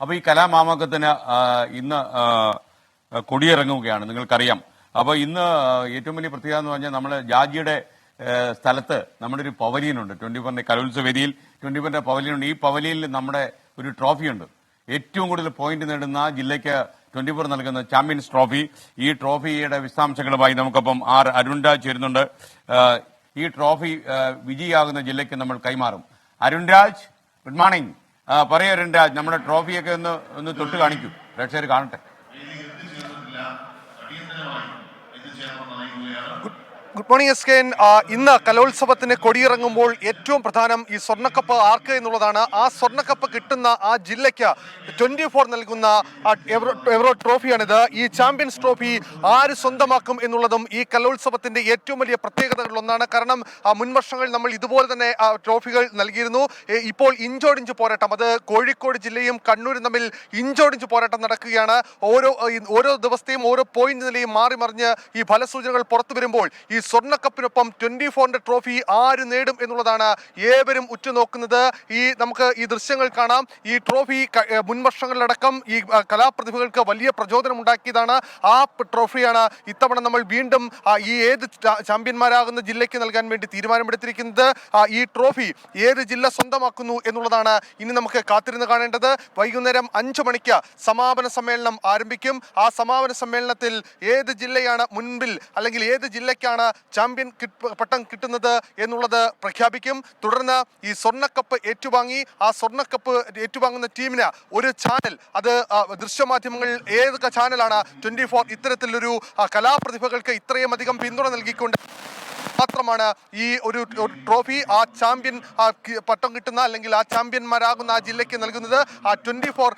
അപ്പോൾ ഈ കലാമാമാങ്കത്തിന് ഇന്ന് കൊടിയിറങ്ങുകയാണ്, നിങ്ങൾക്കറിയാം. അപ്പോൾ ഇന്ന് ഏറ്റവും വലിയ പ്രത്യേകത എന്ന് പറഞ്ഞാൽ നമ്മൾ ജാജിയുടെ സ്ഥലത്ത് നമ്മുടെ ഒരു പവലിയനുണ്ട്. 24 കലോത്സവ വേദിയിൽ 24 പവലിയനുണ്ട്. ഈ പവലിയനിൽ നമ്മുടെ ഒരു ട്രോഫിയുണ്ട്. ഏറ്റവും കൂടുതൽ പോയിന്റ് നേടുന്ന ജില്ലയ്ക്ക് 24 നൽകുന്ന ചാമ്പ്യൻസ് ട്രോഫി. ഈ ട്രോഫിയുടെ വിശദാംശങ്ങളുമായി നമുക്കൊപ്പം അരുൺ രാജ് ചേരുന്നുണ്ട്. ഈ ട്രോഫി വിജയിയാകുന്ന ജില്ലയ്ക്ക് നമ്മൾ കൈമാറും. Arun Raj, good morning. പറയൂ അരുൺ രാജ്, നമ്മുടെ ട്രോഫിയൊക്കെ ഒന്ന് തൊട്ട് കാണിക്കൂ, പ്രേക്ഷകർ കാണട്ടെ. Good morning S K. ഇന്ന് കലോത്സവത്തിന് കൊടിയിറങ്ങുമ്പോൾ ഏറ്റവും പ്രധാനം ഈ സ്വർണ്ണക്കപ്പ് ആർക്ക് എന്നുള്ളതാണ്. ആ സ്വർണ്ണക്കപ്പ് കിട്ടുന്ന ആ ജില്ലയ്ക്ക് 24 നൽകുന്ന എവറോ ട്രോഫിയാണിത്. ഈ ചാമ്പ്യൻസ് ട്രോഫി ആര് സ്വന്തമാക്കും എന്നുള്ളതും ഈ കലോത്സവത്തിന്റെ ഏറ്റവും വലിയ പ്രത്യേകതകളിലൊന്നാണ്. കാരണം മുൻ വർഷങ്ങളിൽ നമ്മൾ ഇതുപോലെ തന്നെ ട്രോഫികൾ നൽകിയിരുന്നു. ഇപ്പോൾ ഇഞ്ചോടിഞ്ച് പോരാട്ടം, അത് കോഴിക്കോട് ജില്ലയും കണ്ണൂരും തമ്മിൽ ഇഞ്ചോടിഞ്ച് പോരാട്ടം നടക്കുകയാണ്. ഓരോ ദിവസത്തെയും ഓരോ പോയിന്റ് നിലയും മാറി മറിഞ്ഞ് ഈ ഫലസൂചനകൾ പുറത്തു വരുമ്പോൾ ഈ സ്വർണ്ണക്കപ്പിനൊപ്പം 24 ട്രോഫി ആര് നേടും എന്നുള്ളതാണ് ഏവരും ഉറ്റുനോക്കുന്നത്. നമുക്ക് ഈ ദൃശ്യങ്ങൾ കാണാം. ഈ ട്രോഫി മുൻവർഷങ്ങളിലടക്കം ഈ കലാപ്രതിഭകൾക്ക് വലിയ പ്രചോദനം ഉണ്ടാക്കിയതാണ്. ആ ട്രോഫിയാണ് ഇത്തവണ നമ്മൾ വീണ്ടും ഈ ഏത് ചാമ്പ്യന്മാരാകുന്ന ജില്ലയ്ക്ക് നൽകാൻ വേണ്ടി തീരുമാനമെടുത്തിരിക്കുന്നത്. ഈ ട്രോഫി ഏത് ജില്ല സ്വന്തമാക്കുന്നു എന്നുള്ളതാണ് ഇനി നമുക്ക് കാത്തിരുന്ന് കാണേണ്ടത്. വൈകുന്നേരം 5 മണിക്ക് സമാപന സമ്മേളനം ആരംഭിക്കും. ആ സമാപന സമ്മേളനത്തിൽ ഏത് ജില്ലയാണ് മുൻപിൽ, അല്ലെങ്കിൽ ഏത് ജില്ലയ്ക്കാണ് ചാമ്പ്യൻ പട്ടം കിട്ടുന്നത് എന്നുള്ളത് പ്രഖ്യാപിക്കും. തുടർന്ന് ഈ സ്വർണ്ണക്കപ്പ് ഏറ്റുവാങ്ങി ആ സ്വർണ്ണക്കപ്പ് ഏറ്റുവാങ്ങുന്ന ടീമിന് ഒരു ചാനൽ, അത് ദൃശ്യമാധ്യമങ്ങളിൽ ഏതൊക്കെ ചാനലാണ് 24 ഇത്തരത്തിലൊരു കലാപ്രതിഭകൾക്ക് ഇത്രയും അധികം പിന്തുണ നൽകിക്കൊണ്ട് മാത്രമാണ് ഈ ഒരു ട്രോഫി ആ ചാമ്പ്യൻ പട്ടം കിട്ടുന്ന, അല്ലെങ്കിൽ ആ ചാമ്പ്യന്മാരാകുന്ന ആ ജില്ലയ്ക്ക് നൽകുന്നത്. ആ 24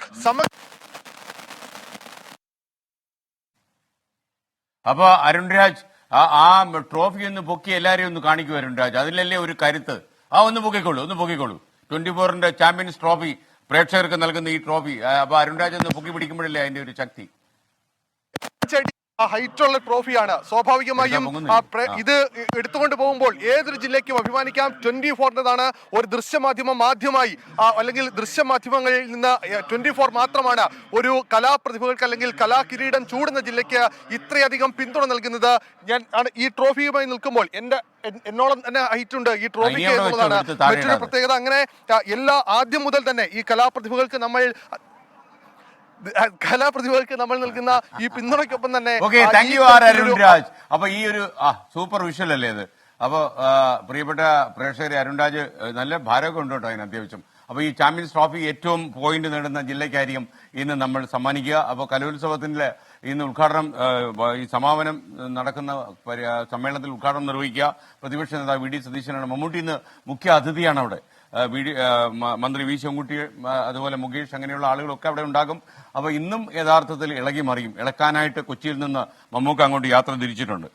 അപ്പൊ അരുൺ രാജ്, ആ ട്രോഫി ഒന്ന് പൊക്കി എല്ലാരെയും ഒന്ന് കാണിക്കൂ അരുൺ രാജ്. അതിലല്ലേ ഒരു കരുത്ത്. ഒന്ന് പൊക്കിക്കോളൂ. 24 ചാമ്പ്യൻസ് ട്രോഫി പ്രേക്ഷകർക്ക് നൽകുന്ന ഈ ട്രോഫി. അപ്പൊ അരുൺ രാജ് ഒന്ന് പൊക്കി പിടിക്കുമ്പോഴല്ലേ അതിന്റെ ഒരു ശക്തി. ഹൈറ്റുള്ള ട്രോഫിയാണ്. സ്വാഭാവികമായും ഇത് എടുത്തുകൊണ്ട് പോകുമ്പോൾ ഏതൊരു ജില്ലയ്ക്കും അഭിമാനിക്കാം. 24താണ് ഒരു ദൃശ്യമാധ്യമം ആദ്യമായി, അല്ലെങ്കിൽ ദൃശ്യമാധ്യമങ്ങളിൽ നിന്ന് 24 മാത്രമാണ് ഒരു കലാപ്രതിഭകൾക്ക് അല്ലെങ്കിൽ കലാകിരീടം ചൂടുന്ന ജില്ലയ്ക്ക് ഇത്രയധികം പിന്തുണ നൽകുന്നത്. ഞാൻ ഈ ട്രോഫിയുമായി നിൽക്കുമ്പോൾ എന്നോളം തന്നെ ഹൈറ്റ് ഉണ്ട് ഈ ട്രോഫിക്ക് എന്നുള്ളതാണ് മറ്റൊരു പ്രത്യേകത. അങ്ങനെ ആദ്യം മുതൽ തന്നെ ഈ കലാപ്രതിഭകൾക്ക് നമ്മൾ നൽകുന്ന ഈ പിന്തുണയ്ക്കൊപ്പം തന്നെ അരുൺ രാജ്. അപ്പൊ ഈ ഒരു സൂപ്പർ വിഷ്വൽ അല്ലേ ഇത്. അപ്പൊ പ്രിയപ്പെട്ട പ്രേക്ഷകരെ, അരുൺ രാജ് നല്ല ഭാരമൊക്കെ ഉണ്ട് കേട്ടോ അതിന് അത്യാവശ്യം. അപ്പൊ ഈ ചാമ്പ്യൻസ് ട്രോഫി ഏറ്റവും പോയിന്റ് നേടുന്ന ജില്ലയ്ക്കായിരിക്കും ഇന്ന് നമ്മൾ സമ്മാനിക്കുക. അപ്പോൾ കലോത്സവത്തിന്റെ ഇന്ന് ഉദ്ഘാടനം, ഈ സമാപനം നടക്കുന്ന സമ്മേളനത്തിൽ ഉദ്ഘാടനം നിർവഹിക്കുക പ്രതിപക്ഷ നേതാവ് വി ഡി സതീശനാണ്. മമ്മൂട്ടി ഇന്ന് മുഖ്യ അതിഥിയാണ് അവിടെ. മന്ത്രി വി ശിവൻകുട്ടി, അതുപോലെ മുകേഷ്, അങ്ങനെയുള്ള ആളുകളൊക്കെ അവിടെ ഉണ്ടാകും. അപ്പൊ ഇന്നും യഥാർത്ഥത്തിൽ ഇളകി മറിയും. ഇളക്കാനായിട്ട് കൊച്ചിയിൽ നിന്ന് മമ്മൂക്ക അങ്ങോട്ട് യാത്ര തിരിച്ചിട്ടുണ്ട്.